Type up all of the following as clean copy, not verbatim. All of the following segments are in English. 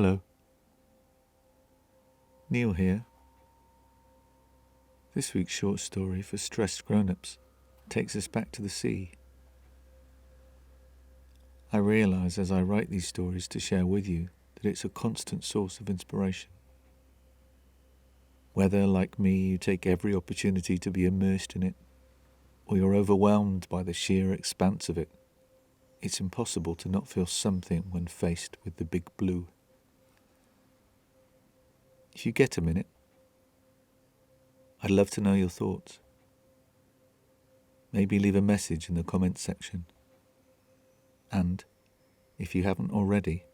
Hello. Neil here. This week's short story for stressed grown-ups takes us back to the sea. I realise as I write these stories to share with you that it's a constant source of inspiration. Whether, like me, you take every opportunity to be immersed in it, or you're overwhelmed by the sheer expanse of it, it's impossible to not feel something when faced with the big blue. If you get a minute, I'd love to know your thoughts. Maybe leave a message in the comments section. And, if you haven't already,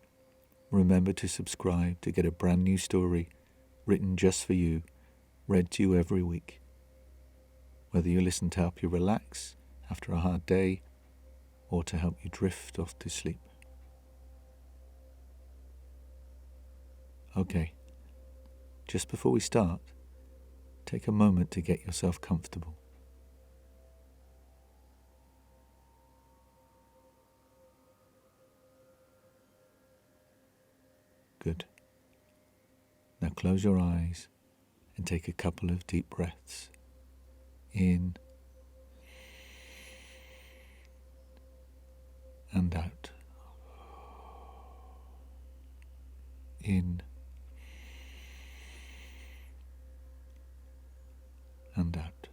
remember to subscribe to get a brand new story written just for you, read to you every week. Whether you listen to help you relax after a hard day or to help you drift off to sleep. Okay, just before we start, take a moment to get yourself comfortable. Good. Now close your eyes and take a couple of deep breaths. In and out. In and out.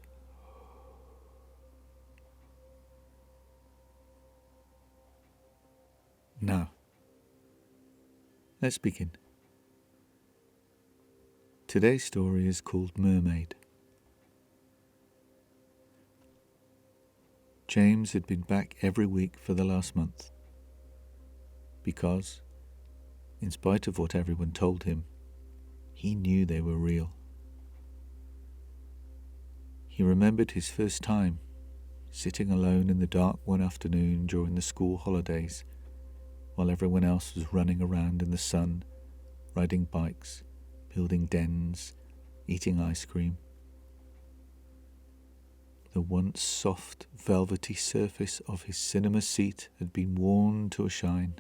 Now, let's begin. Today's story is called Mermaid. James had been back every week for the last month because, in spite of what everyone told him, he knew they were real. He remembered his first time sitting alone in the dark one afternoon during the school holidays while everyone else was running around in the sun, riding bikes, building dens, eating ice cream. The once soft, velvety surface of his cinema seat had been worn to a shine.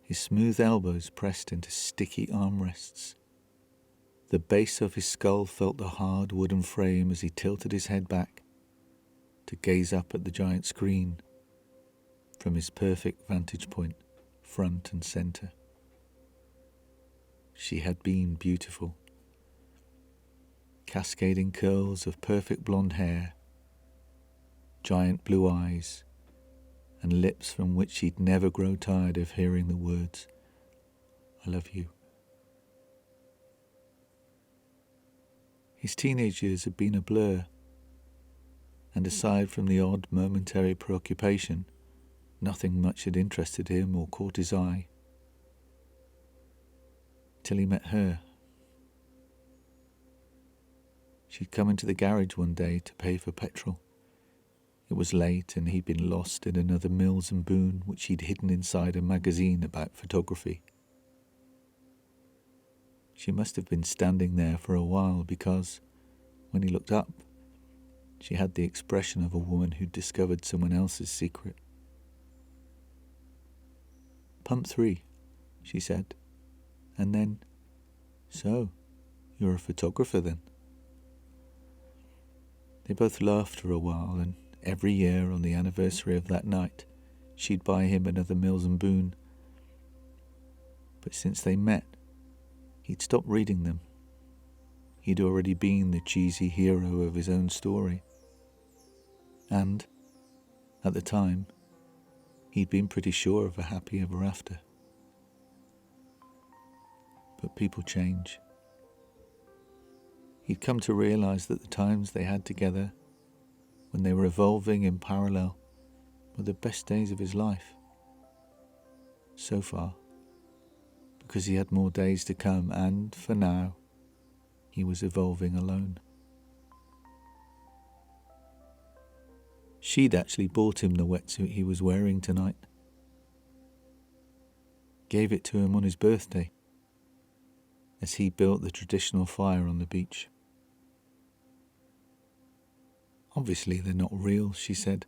His smooth elbows pressed into sticky armrests. The base of his skull felt the hard wooden frame as he tilted his head back to gaze up at the giant screen from his perfect vantage point, front and center. She had been beautiful. Cascading curls of perfect blonde hair, giant blue eyes, and lips from which he'd never grow tired of hearing the words, "I love you." His teenage years had been a blur, and aside from the odd momentary preoccupation, nothing much had interested him or caught his eye. Till he met her. She'd come into the garage one day to pay for petrol. It was late and he'd been lost in another Mills and Boon which he'd hidden inside a magazine about photography. She must have been standing there for a while because, when he looked up, she had the expression of a woman who'd discovered someone else's secret. "Pump 3, she said, and then, "So, you're a photographer then?" They both laughed for a while, and every year on the anniversary of that night, she'd buy him another Mills and Boon. But since they met, he'd stopped reading them. He'd already been the cheesy hero of his own story. And, at the time, he'd been pretty sure of a happy ever after. But people change. He'd come to realize that the times they had together, when they were evolving in parallel, were the best days of his life. So far, because he had more days to come, and for now, he was evolving alone. She'd actually bought him the wetsuit he was wearing tonight. Gave it to him on his birthday, as he built the traditional fire on the beach. "Obviously they're not real," she said.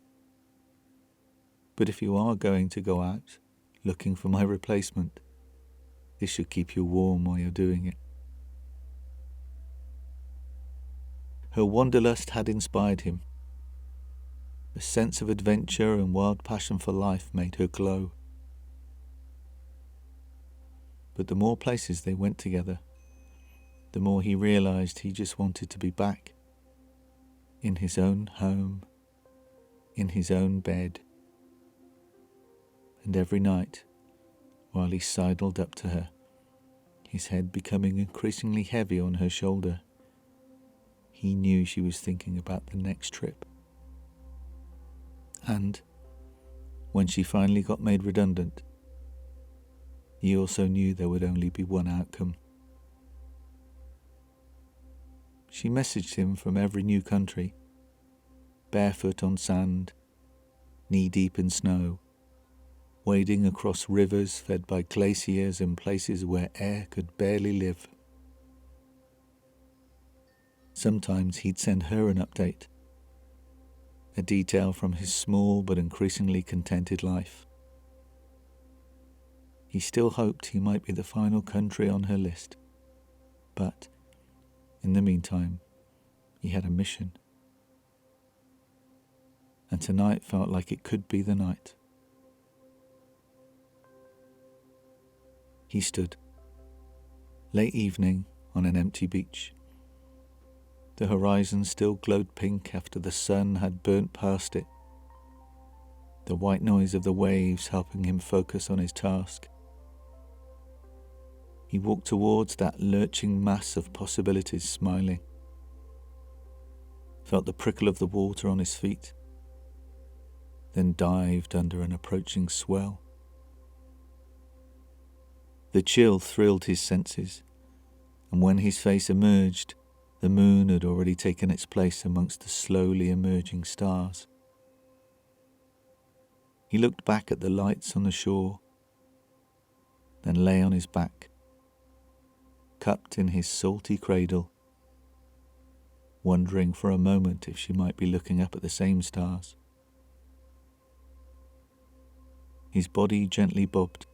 "But if you are going to go out looking for my replacement, This should keep you warm while you're doing it. Her wanderlust had inspired him. A sense of adventure and wild passion for life made her glow. But the more places they went together, the more he realized he just wanted to be back, in his own home, in his own bed. And every night, while he sidled up to her, his head becoming increasingly heavy on her shoulder, he knew she was thinking about the next trip. And when she finally got made redundant, he also knew there would only be one outcome. She messaged him from every new country, barefoot on sand, knee-deep in snow, wading across rivers fed by glaciers in places where air could barely live. Sometimes he'd send her an update, a detail from his small but increasingly contented life. He still hoped he might be the final country on her list, but in the meantime, he had a mission. And tonight felt like it could be the night. He stood, late evening, on an empty beach. The horizon still glowed pink after the sun had burnt past it, the white noise of the waves helping him focus on his task. He walked towards that lurching mass of possibilities, smiling. Felt the prickle of the water on his feet, then dived under an approaching swell. The chill thrilled his senses, and when his face emerged, the moon had already taken its place amongst the slowly emerging stars. He looked back at the lights on the shore, then lay on his back, cupped in his salty cradle, wondering for a moment if she might be looking up at the same stars. His body gently bobbed,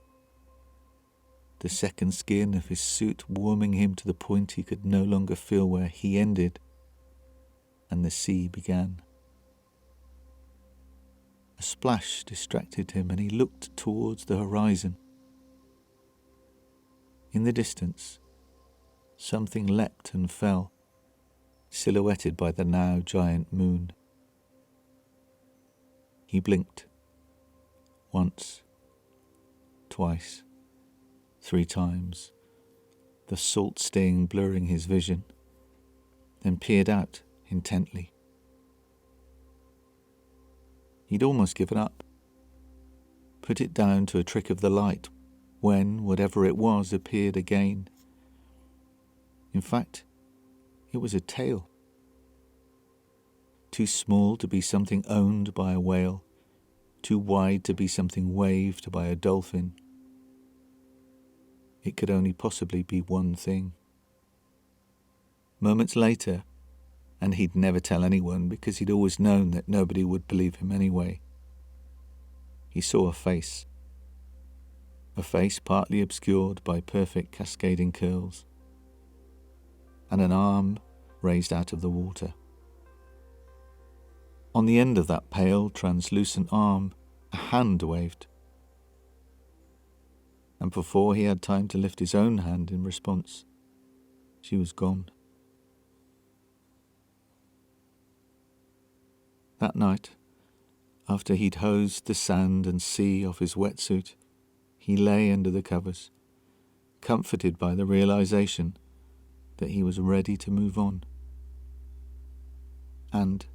the second skin of his suit warming him to the point he could no longer feel where he ended and the sea began. A splash distracted him and he looked towards the horizon. In the distance, something leapt and fell, silhouetted by the now giant moon. He blinked. Once, twice, 3 times, the salt stain blurring his vision, then peered out intently. He'd almost given up, put it down to a trick of the light when whatever it was appeared again. In fact, it was a tail, too small to be something owned by a whale, too wide to be something waved by a dolphin. It could only possibly be one thing. Moments later, and he'd never tell anyone because he'd always known that nobody would believe him anyway, he saw a face partly obscured by perfect cascading curls, and an arm raised out of the water. On the end of that pale, translucent arm, a hand waved. And before he had time to lift his own hand in response, she was gone. That night, after he'd hosed the sand and sea off his wetsuit, he lay under the covers, comforted by the realization that he was ready to move on. And,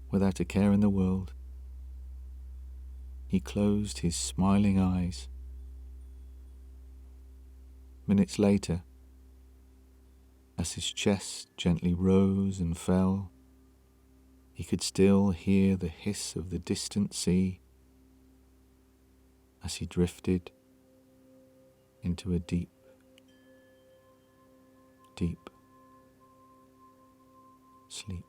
without a care in the world, he closed his smiling eyes. Minutes later, as his chest gently rose and fell, he could still hear the hiss of the distant sea as he drifted into a deep, deep sleep.